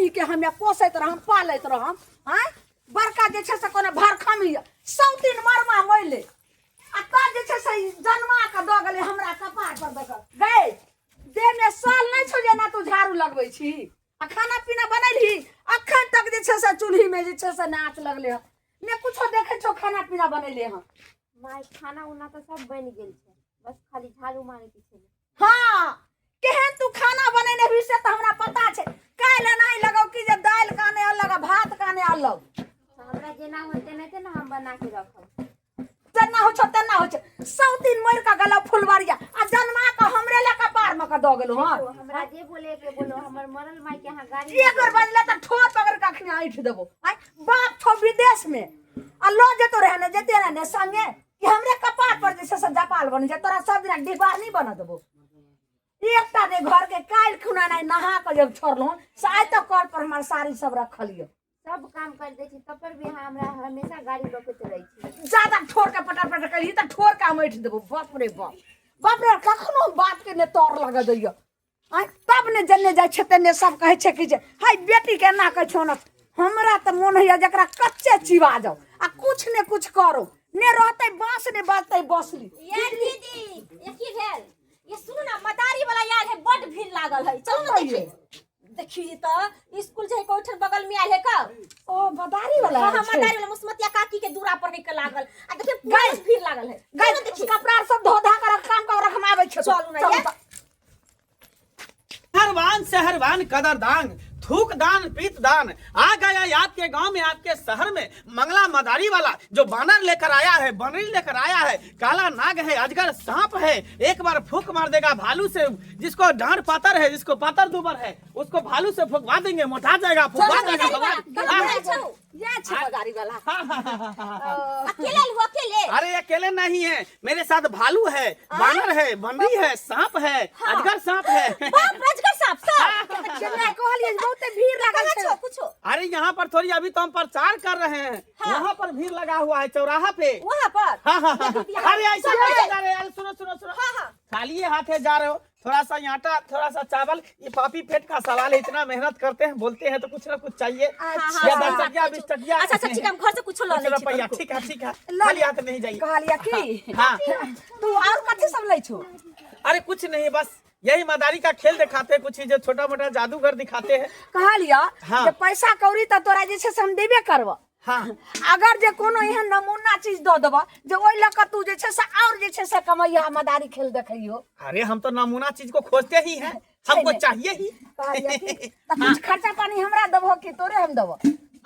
P के हमें पोसैत रहम पालैत रहम हैं बड़का जे छै से कोनो भरखम ही सौतीन मरमा मोइले आ ता जे छै से जन्मा के द गेले हमरा कपार पर दक गए देह में साल नहीं छौ जेना तू झाड़ू लगबै छी आ खाना पीना बनैलही अखन तक जे छै से चूल्ही में जे छै से नाच लगले ह ने कुछो देखे छौ खाना पीना बनैले ह माय खाना उना तो सब बन गेल छै बस खाली झाड़ू मारे के छै। हां केहन तू खाना बनेने भी से त हमरा पता छै काल नहीं लगौ कि जे दाल काने अलग भात काने अलग हमरा जेना होते नहीं थे ना हम बना के रखब तना हो छ सौतीन मोर का गला फुलवारिया आ जन्मा का हमरे ला कपार में का द गेलो हां हमरा जे बोले के बोलो हमर मरल माई के यहां गाड़ी एक बार बजला त ठोर पकड़ के अखने ऐठ देबो आई बाप छो विदेश में आ लो जतो रहने जेते रहने संगे कि हमरे कपार पर जैसे से जपाल बन जे तोरा सब दिन डिबार नहीं बना देबो एकटा दे घर के काल खुना नहीं नहा के जब छोड़लो साय तो कल पर हमर साड़ी सब रखलियो सब काम कर दे छी तब पर भी हमरा हमेशा गाड़ी रोकत रही छी ज्यादा ठोर के पटर पटर करी त ठोर का मैठ देबो बाप रे कखनो बात के ने तोर लगा दैयो आई तब ने जन्ने जाय छै तने सब कहे छै कि जे हाय बेटी के ना कह छौ न हमरा त मन होया जकरा कच्चे चिवा जाओ आ कुछ ने कुछ करो ने रहते बांस ने बाजते बसली ये दीदी ये की भेल ये सुन ना मदारी वाला यार है बड़ भीड़ लागल है चलो ना देखिए देखिए तो स्कूल जे कोठर बगल में आइल है कब ओ मदारी वाला हां मदारी वाला मुस्मतिया काकी के दूरा पर है के लागल आ देखिए पूरा भीड़ लागल है गई देखिए कपड़ा सब धो धा कर काम कर रखमावे छै चलू ना ये हरवान शहरवान कदरदान थूक दान पीत दान आ गया आपके गांव में आपके शहर में मंगला मदारी वाला जो बानर लेकर आया है बनरी लेकर आया है काला नाग है अजगर सांप है एक बार फूंक मार देगा भालू से जिसको डांड पातर है जिसको पातर दुबर है उसको भालू से फुकवा देंगे मोटा जाएगा फुकवा देगा भगवान ये छै मदारी वाला अकेले हो अकेले अरे अकेले नहीं है मेरे साथ भालू है बानर है बनरी है सांप है अजगर सांप है बाप अजगर सांप सब चन्ना कहलिए बहुते भीड़ लागल छै कुछो अरे यहाँ पर थोड़ी अभी तो हम प्रचार कर रहे हैं यहाँ पर भीड़ लगा हुआ है चौराहा पे वहां पर अरे ऐसा कैसे जा रहे हैं सुनो सुनो सुनो हां खाली हाथ है जा रहे हो थोड़ा सा आटा थोड़ा सा चावल ये पापी पेट का सवाल है इतना मेहनत करते हैं बोलते हैं तो कुछ ना कुछ चाहिए या 10 टकिया 20 टकिया अच्छा अच्छा ठीक है हम घर से कुछ ला ले रुपया ठीक है खाली हाथ नहीं जाइए कहलिए कि हाँ तू और कथि सब लै छौ अरे कुछ नहीं बस यही मदारी का खेल दिखाते हैं कुछ जो छोटा मोटा जादूगर दिखाते हैं कहलिया हाँ। जे पैसा कौड़ी त तोरा जे छै से हम देबे करब हाँ अगर जे कोनो एहन नमूना चीज द देबा जे ओइ लक तू जे छै से और जे छै से कमैया मदारी खेल देखैयो अरे हम तो नमूना चीज को खोजते ही हैं हमको चाहिए ही कहलिया कि त कुछ खर्चा पानी हमरा देबो कि तोरे हम देबो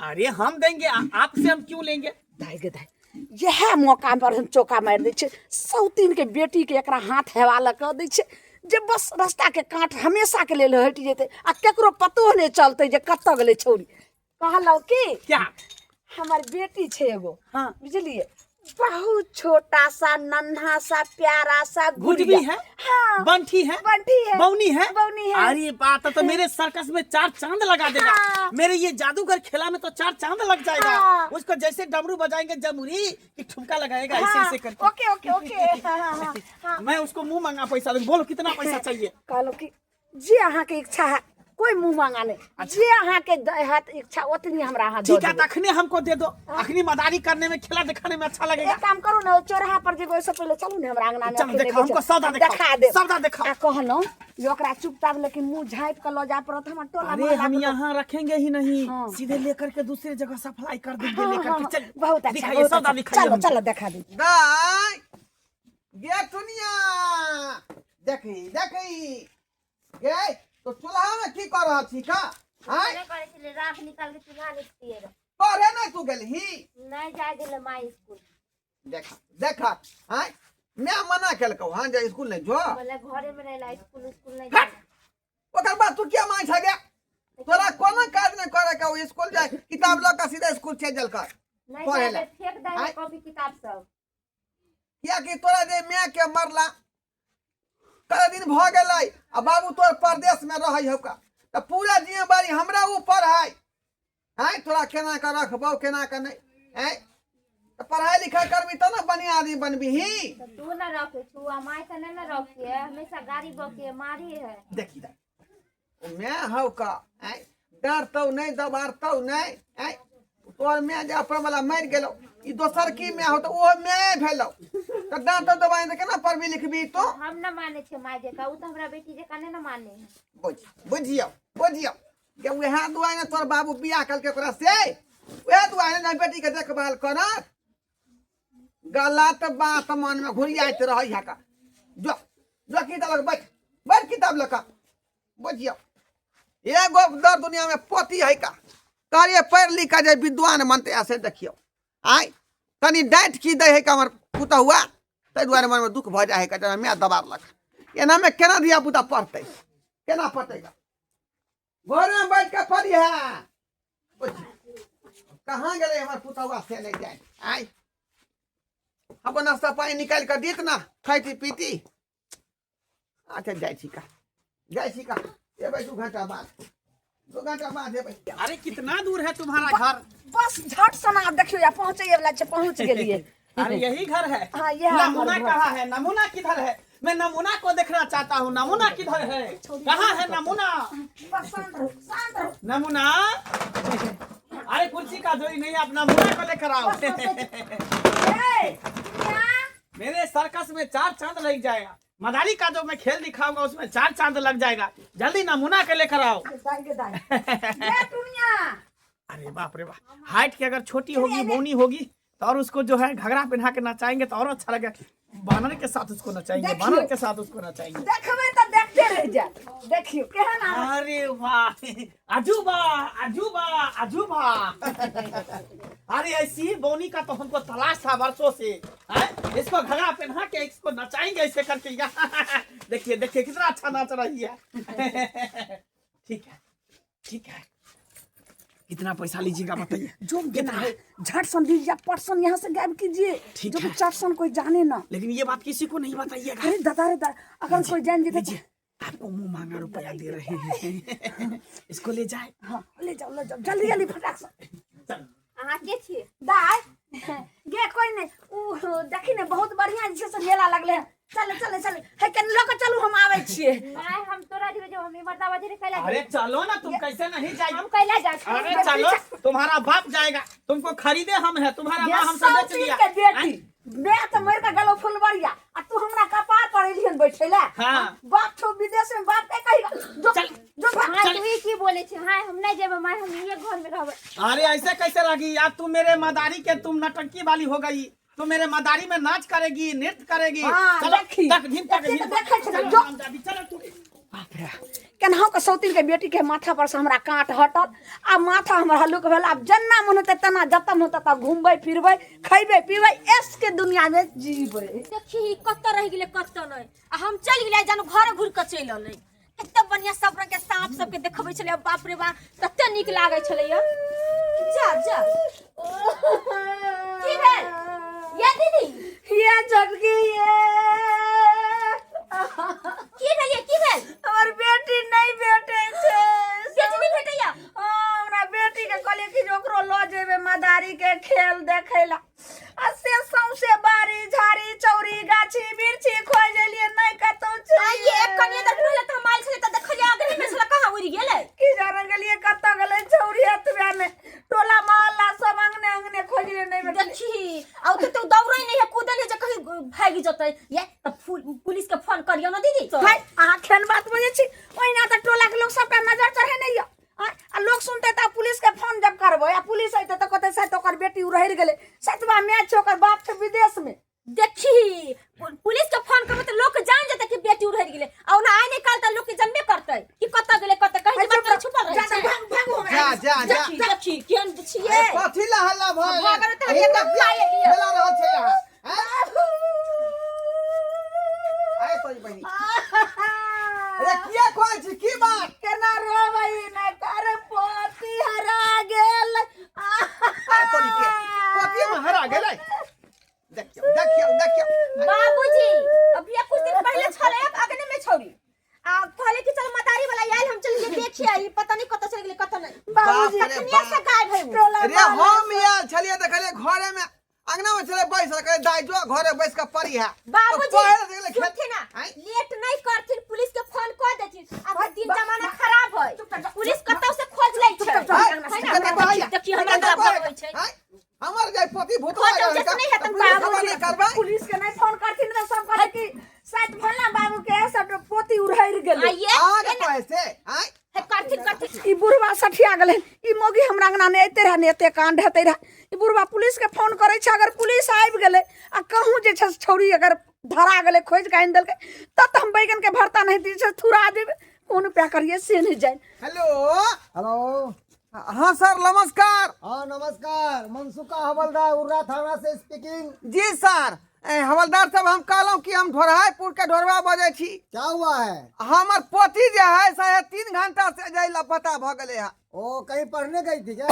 अरे हम देंगे आपसे हम क्यों लेंगे दाई गे दाई यह मौका पर हम चौका मार दै छै सौतीन के बेटी के एकरा हाथ हेवाला क दै छै जे बस रास्ता के काट हमेशा के लेल हटि जेते आ केकरो पतो नहीं चलते जे कत गेले छौरी कहलौ कि क्या हमार बेटी छै एगो हाँ बुझलिए बहुत छोटा सा नन्हा सा प्यारा सा गुडबी है हाँ बंठी है बौनी है बौनी है अरे बात तो मेरे सर्कस में 4 चांद लगा देगा हाँ। मेरे ये जादूगर खेला में तो 4 चांद लग जाएगा हाँ। उसको जैसे डमरू बजाएंगे जमुरी की ठुमका लगाएगा हाँ। ऐसे करके ओके ओके ओके हाँ। मैं उसको मुंह मांगा पैसा दूंगा बोलो कितना पैसा चाहिए कहलो कि जे अहाँ के इच्छा है कोई मुंह मांगा नहीं जे अहाँ के हाथ इच्छा उतनी हमरा हाथ ठीक है तखने हमको दे दो अखनी मदारी करने में खेला दिखाने में अच्छा लगेगा एक काम करू ना चौराहा पर जेबो से पहले चलू ने हमरा आंगना में चलो देखो हमको सौदा दिखा दे सौदा दिखाओ आ कहलो जे ओकरा चुपचाप लेकिन मुंह झाँप के लो जा पड़त हमर टोला अरे हम यहाँ रखेंगे ही नहीं हाँ। सीधे लेकर के दूसरी जगह सप्लाई कर देंगे लेकर के चल बहुत अच्छा दिखाइए बहुत सौदा अच्छा। दिखाइए चलो हमको। चलो दिखा दी गाय गे दुनिया देखी गे तो चूल्हा में की कर रहा छी का हाय करे करे छले राख निकाल के चूल्हा लिखती है करे नहीं तू गेलही नहीं जाय गेले माई स्कूल देखा हाय मैं मना केलकौ हां जे स्कूल नहीं जो बोले घरे में रहला स्कूल नहीं हट! ओकर बाद तू क्या मांग छगे तोरा कोनो काज नहीं करे का स्कूल जाए किताब ल के सीधा स्कूल चल जल कर नहीं पढ़े जाय ला। फेंक दे आय। कॉपी किताब सब किया कि तोरा जे मैं के मरला कई दिन भ गेलै आ बाबू तोर परदेश में रहै हौका त पूरा जिम्मेवारी हमरा ऊपर है हैं तोरा केना के रखबौ केना के नहीं हैं त पढ़ाई लिखाई करबी त ना बढ़िया आदमी बनबी ही तो तू ना रखे छू आ माई से नहीं ना रखी है हमेशा गाड़ी बके मारी है देखी मैं हौ का हैं डरतौ नहीं दबारतौ नहीं आय तोर मैं जे अपन वाला मर गेलो ई दोसर की में हो तो ओ मैं भेलो तो डरतौ दबाई त केना पढ़बी लिखबी तो हम न माने छे माय जे का उ त हमरा बेटी जे काने न माने बुझियो के वह दुआई ने तोर बाबू बियाह कल के तोरा से वह दुआई ने बेटी के देखभाल करत गलत बात मन में घुरियाइत रहै है का जो किताब लग बैठ किताब लगा बुझियो एगो दर दुनिया में पति है का तारे पढ़ लिख के जे विद्वान मनते ऐसे देखियो आय तनी डांट की दे है का हमर पुता हुआ तै दुआरे मन में दुख भ जाय है का मैं दबार लग एना में केना दिया पुता पढ़ते केना पढ़ते का घर में बैठ के पढ़ी है कहाँ गए हमर पुता हुआ से ले जाए आय अपन नाश्ता पानी निकाल कर दीत ना खाती पीती अच्छा जाय छी का ये भाई 2 घंटा बाद है भाई अरे कितना दूर है तुम्हारा घर? बस झट सना आप देखियो या पहुंचे वाला छे पहुंच गेलिए अरे यही घर है। हाँ, यह नमूना हमारा घर। कहाँ है? नमूना किधर है? मैं नमूना को देखना चाहता हूँ। नमूना किधर है? कहाँ है नमूना? बस शांत रहो नमूना अरे कुर्सी का जोड़ी नहीं, आप नमूना को लेकर आओ। ए क्या मेरे सर्कस में 4 चांद लग जाएगा। मदारी का जो मैं खेल दिखाऊंगा उसमें 4 चांद लग जाएगा। जल्दी नमूना के लेकर आओ। ये दुनिया अरे बाप रे बाप, हाइट की अगर छोटी होगी बौनी होगी तो और उसको जो है घगरा पहना के नचाएंगे तो और अच्छा लगेगा। बानर के साथ उसको नचाएंगे, देखियो। बानर के साथ उसको नचाएंगे। देखबे तो देखते रह जा। देखियो केहन आ अरे वाह, अजूबा अजूबा अजूबा। अरे ऐसी बौनी का तो हमको तलाश था वर्षों से। इसको घगरा पहना के इसको नचाएंगे ऐसे करके। देखिए देखिए कितना अच्छा नाच रही है। ठीक है कितना पैसा लीजिएगा बताइए? जो कितना है झट सन दीजिए, पर्सन यहाँ से गायब कीजिए। ठीक जो है। कि चट सन कोई जाने ना। लेकिन ये बात किसी को नहीं बताइएगा। अरे दादा अगर कोई जान जी तो लीजिए, आपको मुंह मांगा रुपया दे रहे हैं। इसको ले जाए। हाँ ले जाओ जल्दी फटाक से। अहाँ के छिए? दाई गे कोई नहीं उ देखी ने बहुत बढ़िया जैसे से मेला लगले हैं। चले है कन लोग चलू हम आवे छिए। माय हम तोरा दिबे जो हम मर्दा बजे कैला अरे चलो ना, तुम कैसे नहीं जाएगी? हम कैला जा। अरे चलो, तुम्हारा बाप जाएगा। तुमको खरीदे हम है, तुम्हारा माँ हमसे बेच लिया। के बेटी मैं तो मर के गलो फुलवरिया आ तू हमरा कपार पर एलियन बैठेला। हाँ। बाप छो विदेश में बाप के कही जो चल। जो हां तू ई की बोले छी? हां हम नहीं जेबे माय, हम ये घर में रहबे। अरे ऐसे कैसे रही यार? तुम मेरे मदारी के तुम नटंकी वाली हो गई। तुम मेरे मदारी में नाच करेगी, नृत्य करेगी। हाँ, चलो देखी। तक झिम तक देखी झिम तो देखै छै, चलो जो। हरामजादी, चलो तू। बाप रे, केनहो के सौतीन के बेटी के माथा पर से हमरा कांट हटल। आ माथा हमर हल्लुक भेल। अब जन्ना मन होते तना जतन होता तब घूमबै फिरबै खइबै पीबै एस के दुनिया में जीबै। देखी कत रह गेले कत नहीं आ हम चल गेले जानू घर घुर के चल अलै। एते बढ़िया सब रंग के सांप सब के देखबै छले। बाप रे बा कते नीक लागे छले। जा की भेल ये दीदी? ये छोटकी ये की भेल? हमर बेटी नहीं बेटे छे। बेटी नहीं भेटैया? हमरा बेटी के कहलिए कि ओकरो ल जेबे मदारी के खेल देखैला। आ से सौसे बारी झाड़ी चौरी गाछी बिरछी खोज एलिए नहीं कतौ छै। आ ये कनिया दर पहले त माल छले त देखलिए आगे में छले कहां उड़ गेलै? की जान गेलिए कतौ गेलै चौरी हतबे में टोला मोहल्ला सब अंगने खोजले नहीं बेटे। देखी आ तो दौड़ै नहीं है कूदल है जे कहीं भागी जतै। ये त पुलिस के फोन करियो ना दीदी। भाई अहाँ खेन बात बजे छी ओइना त टोला के लोग सब पे नजर चढ़े नहीं आ लोग सुनते त पुलिस के फोन जब करबै आ पुलिस आइते त कहते से ओकर बेटी उड़ैर गेलै। सतबा मैच ओकर बाप के विदेश में। देखी पुलिस के फोन करबे त लोग जान जेतै कि बेटी उड़ैर गेलै। आ ओना आइ नहीं काल त लोग के जानबे करतै कि कत गेलै कत कहीं बात छुपल रहै छै। जा देखी केहन छियै? कथी ला हल्ला भइल? भागल त हल्ला कथी भइल। भेला रहल छै यहाँ? आय तोरी बहिनी अरे किया कहै छी की बात? केना रोबै न कर पोती हरा गेल। आय तोरी के कथी में हरा गेलै? देखियो बाबूजी अभी कुछ दिन पहले छले अगने में छोड़ी आ कहले कि चल मदारी वाला आइल हम चल के देखिए आई पता नहीं कत चल गेले कत नहीं। बाबूजी बाप रे कखनिया से गायब है वो। टोला अरे हम यार छलिए देखले घरे में अंगना में चले बैस रखे दाई जो घरे बैस के पड़ी है। बाबूजी खेत सुनथिन ना लेट नहीं करथिन पुलिस के फोन कर देथिन। अब दिन जमाना खराब है पुलिस कतौ से खोज लै हमरा देखा भागै छै हैं? हमर जाय पति भूतवा खोजब गए जैसे नहीं है तुम पुलिस खबर बाबूजी, नहीं करबै पुलिस के नहीं फोन करथिन तो सब कहे कि शायद भोला बाबू के सब पोती उड़ैर गेलै आइए आगे कैसे हैं? है करथिन ई बुढ़वा सठिया गेलै ई मोगी हमरा अंगना ने एते रह ने एते कांड हेतै रह ई बुढ़वा पुलिस के फोन करे छै अगर पुलिस आबि गेलै आ कहूँ जे छै छौरी अगर धरा गेलै खोज के आनि देलकै तब तो हम बैगन के भरता नहीं दी छै थुरा देबै कोन उपाय करिए से नहीं जाए हेलो हेलो। हाँ सर नमस्कार। हाँ नमस्कार, मनसुखा हवलदार उर्रा थाना से स्पीकिंग। जी सर हवलदार साहब हम कहलौं कि हम ढोरहापुर के ढोरवा बजे छी। क्या हुआ है? हमर पोती जे है 3.5 घंटा से जाय लापता भ गेले है। ओ कहीं पढ़ने गई थी क्या?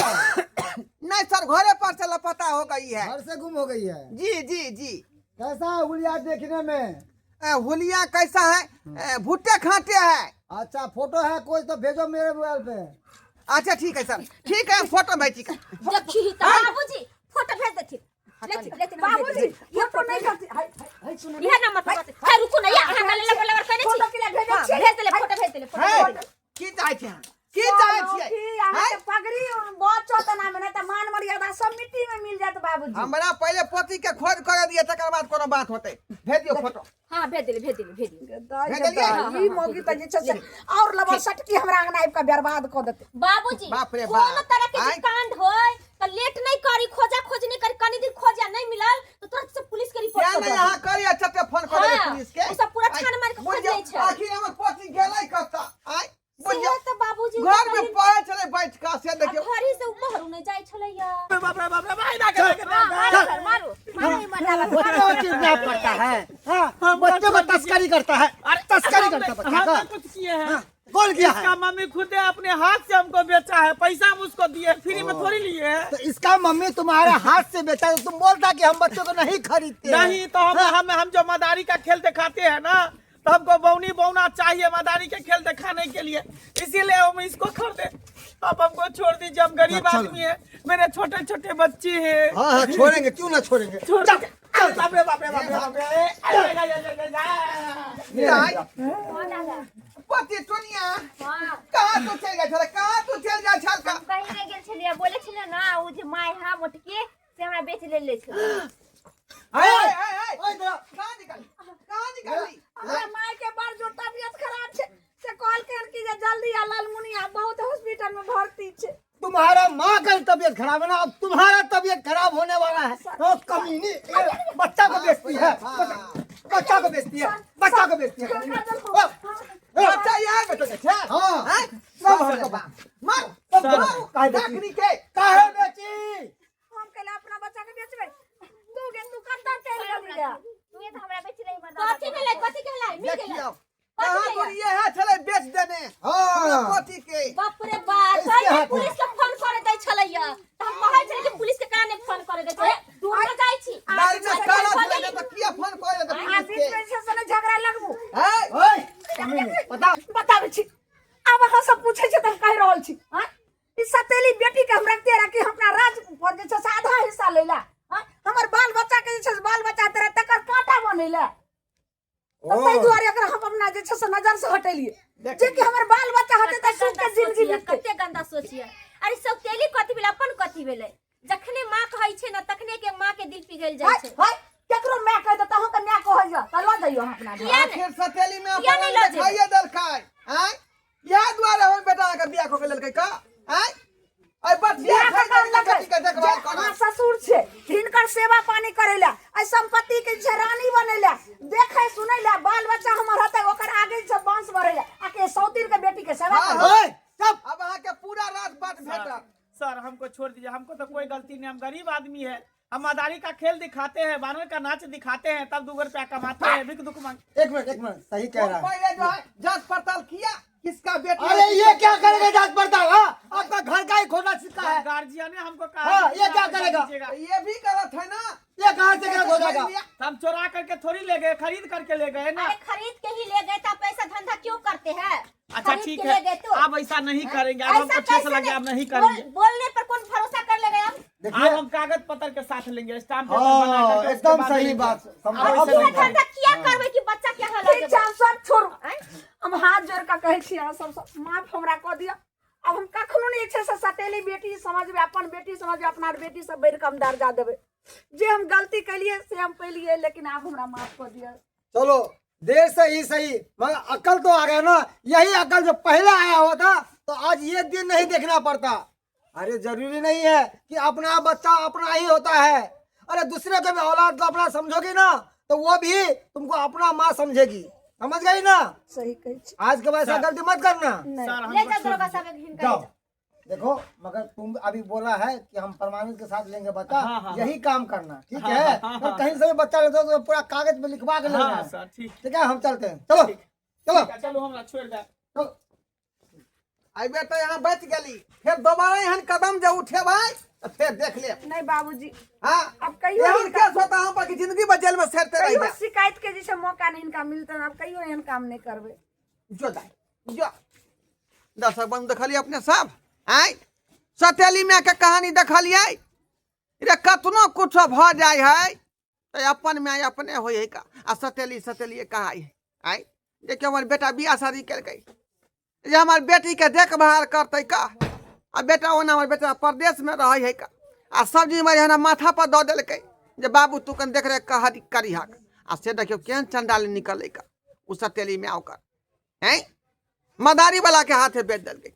नहीं सर घरे पर से लापता हो गई है। घर से गुम हो गई है? जी जी जी। कैसा है हुलिया देखने में? हुलिया कैसा है? भुट्टे खाते है। अच्छा फोटो है कोई तो भेजो मेरे मोबाइल पे। अच्छा ठीक है सर ठीक है फोटो भेजी का। देखी त बाबूजी फोटो भेज देथिन लेथिन बाबूजी ये फोन नहीं करती हाय हाय सुनो इहे नंबर पर बात है रुकू ना या अहाँ गले लबर कहने छी फोटो के लिए भेजै छी भेज देले फोटो है की चाहे छी की चाहे छी? कि अहाँ के पगड़ी बहुत चोतना में नहीं तो मान मर्यादा सब मिट्टी में मिल जात बाबूजी हमरा पहले पोती के खोज कर दिए तकर बाद कोनो बात होते। भेज दियो फोटो। हां भेज देले ई मोगी त जे छै और लबा सटकी हमरा अंगना आइब के बर्बाद क देते बाबूजी बाप रे कोनो बाप। तरह के आँय? कांड होय त लेट नहीं करी खोज नहीं करी कनी दिन खोजा नहीं मिलल तो तुरंत से पुलिस के रिपोर्ट क्या कर मैं दो यहाँ करिए चट्टे फोन कर देबे हाँ, पुलिस के। उ सब पूरा छान मार के खोज बुझियो, लै छै। आखिर हमर पोती गेलै कतऽ? आय बुझियो से तो बाबूजी घर में पढ़े चले बैठ का से देखियो। घरी से ऊपर नहीं जाय छलैया बाप रे भाई ना के मारो ही मत बच्चों को किडनैप करता है। हाँ, बच्चों को तस्करी करता है। तस्करी करता है बच्चा हमने का। कुछ किए हैं कौन किया है? इसका मम्मी खुद अपने हाथ से हमको बेचा है पैसा हम उसको दिए फ्री में थोड़ी लिए हैं। तो इसका मम्मी तुम्हारे हाथ से बेचा तो तुम बोलता कि हम बच्चों को नहीं खरीदते हैं। नहीं तो हम जो मदारी का खेल दिखाते हैं ना तो हमको बौनी बौना चाहिए मदारी के खेल दिखाने के लिए इसीलिए हम इसको खरीदे। अब हमको छोड़ दीजिए हम गरीब आदमी है मेरे छोटे छोटे बच्चे हैं। हाँ हाँ छोड़ेंगे क्यों ना छोड़ेंगे। बाप रे बाप रे बाप रे बाप रे पोती टोनिया कहाँ तू चल गया छले? कहाँ तू चल जा छल का? कहीं नहीं गेल छलिए बोले छले ना उ जे माय हा मोटकी से हमरा बेच ले छले। कहाँ निकाली? हमरा माय के बड़ जो तबीयत खराब छे से कॉल कर कि जे जल्दी आ लालमुनिया बहुत हॉस्पिटल में भर्ती छे। तुम्हारा माँ का तबीयत खराब है ना अब तुम्हारा तबीयत खराब होने वाला है। तो कमीनी बच्चा को बेचती है। बच्चा को बेचती है। बच्चा को बेचती है। बच्चा यहाँ बेटो के छे? हाँ सब हमको बाप मार सब काहे बेची? डाकनी के काहे बेची? हम कहले अपना बच्चा के बेचबे तू कत्ता चल गेली रे तू ये तो हमरा बेच ले मत। कथी कहलाई मिल गेलै देखियो कहाँ पर ये है छले बेच देने हाँ। पोती के। बाप रे बाप इसके कहीं हाथ में। पुलिस के फोन करे दै छलैया त हम कहै छलै कि पुलिस के काने फोन करे दै छै दूर न जाय छी गाड़ी में काला छले तो किया फोन करे तो पुलिस आदमी के? से सने झगड़ा लगबू हैं? ओए कमीनी बता। बताबै छी अब अहाँ सब पूछे छै त हम कहि रहल छी हां ई सतेली बेटी के हम रखते रखी अपना राज पर जे छै आधा हिस्सा लेला हां हमर बाल बच्चा के जे छै बाल बच्चा तेरे तकर कांटा बनेला तो तै दुआरे अगर हम अपना जे छै नजर से हटेलिए जे कि हमर बाल बच्चा हटे त सुख के जिंदगी बीतते। कते गंदा सोचिए अरे सब तेली कथी भेलै अपन कथी भेलै जखने माँ कहै छै ना तखने के माँ के दिल पिघल जाय छै। हाय केकरो मैं कह देता हूं त मैं कहै जा त ल जाइयो अपना घर। किया आखिर सतेली में किया नहीं लजे? खाइए दलकाय हैं? यह द्वारे हम बेटा के बियाह को लेलकै का? हैं? आई बस बियाह बियाह कर कर बेटी के देखभाल हमार करो। ससुर छे हिनकर सेवा पानी करेला आई संपत्ति के जे रानी बनेला देखे सुनेला बाल बच्चा हमर हते ओकर आगे से बांस भरेला आके सौतीर के बेटी के सेवा हाँ, करे। ओए चुप। अब अहाँ के पूरा रात बात भेटत। सर हमको छोड़ दीजिए हमको तो कोई गलती नहीं हम गरीब आदमी है हम मदारी का खेल दिखाते हैं बानर का नाच दिखाते हैं तब 2 रुपया कमाते हैं भिक दुख मांग। एक मिनट सही कह रहा है। पहले जो है जांच पड़ताल किया किसका बेटी अरे ये क्या करेगा जांच पड़ताल? हाँ आपका घर का ही खोना सीखा है। गार्जियन ने हमको कहा हाँ, कि ये क्या आप करेगा? दीजिएगा। ये भी गलत है ना? ये कहाँ से गलत हो जाएगा? हम चोरा करके थोड़ी ले गए खरीद करके ले गए ना। अरे खरीद के ही ले गए तो आप ऐसा धंधा क्यों करते हैं? अच्छा खरीद ठीक के है ले गए तो आप ऐसा नहीं करेंगे अब हमको ऐसा ठेस कैसे लगे नहीं? अब नहीं करेंगे। बोलने पर कौन भरोसा कर लेगा आप? देखिए अब हम कागज पत्र के साथ लेंगे स्टाम्प पेपर बना हाँ करके उसके एकदम बाद सही लेंगे। बात। अब अब ये सही धंधा बात। किया करबै कि बच्चा के हाल ठीक छै हम सब छोड़ू हम हाथ जोड़ के कहै छी अहाँ सब माफ हमरा क दिया अब हम कखनो नहीं छै से सटे सतेली बेटी समझबे, अपन बेटी समझबे, अपना बेटी सब बैठ कम दर्जा देवे। जे हम गलती कैलिए से हम पहलिए, लेकिन आप हमरा माफ कर दिया। चलो देर से ही सही, मगर अकल तो आ गया ना। यही अकल जो पहले आया हुआ था तो आज ये दिन नहीं देखना पड़ता। अरे जरूरी नहीं है कि अपना बच्चा अपना ही होता है। अरे दूसरे के भी औलाद को अपना समझोगी ना तो वो भी तुमको अपना माँ समझेगी। समझ गई ना? सही कही छी। आज के बाद ऐसा गलती मत करना। सर ले हमको जा छोड़ दरोगा दीजिए। साहब एक हिनका जाओ देखो, मगर तुम अभी बोला है कि हम प्रमाणित के साथ लेंगे बच्चा, हाँ, हाँ, यही काम करना, ठीक हाँ, है? हाँ, तो हाँ, कहीं से भी बच्चा लेते हो तो पूरा कागज पे लिखवा के लेना हाँ है। सर ठीक ठीक है, हम चलते हैं। चलो चलो ठीक है, चलो हमरा छोड़ दे। चलो। आई बेटा यहाँ बच गली, फिर दोबारा यहाँ कदम जो उठे भाई तो फिर देख ले। नहीं बाबूजी, हाँ अब कहियो यहाँ इनका- क्या सोता हूँ कि जिंदगी भर जेल में सेरते कहियो रह शिकायत के जैसे मौका नहीं इनका मिलता, अब कहियो एहन काम नहीं करबे। जो दाई जो दर्शक बंधु देखलिए अपने सब आय सतेली में के कहानी देखलिए रे कतनो कुछ भ जाय है तो अपन में अपने होय है का आ सतेली सतेली कहा है आय देखिए हमार बेटा बियाह शादी करके जे हमार बेटी के देखभाल करते का आ बेटा ओना हमार बेटा परदेश में रह है का आ सब्जी में है ना माथा पर दो देल के जे बाबू तू कन देख रे कहानी करी हक आ से देखियो केन चंडाल निकले का उ सतेली में आकर हैं मदारी वाला के हाथे बेच दल के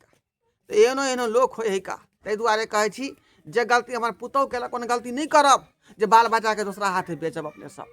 तो एनो एनो लोक होय है का ताहि दुआरे कहै छी जे गलती हमर पुतौ केलक कोन गलती नहीं करब जे बाल बच्चा के दूसरा हाथे बेचब अपने सब।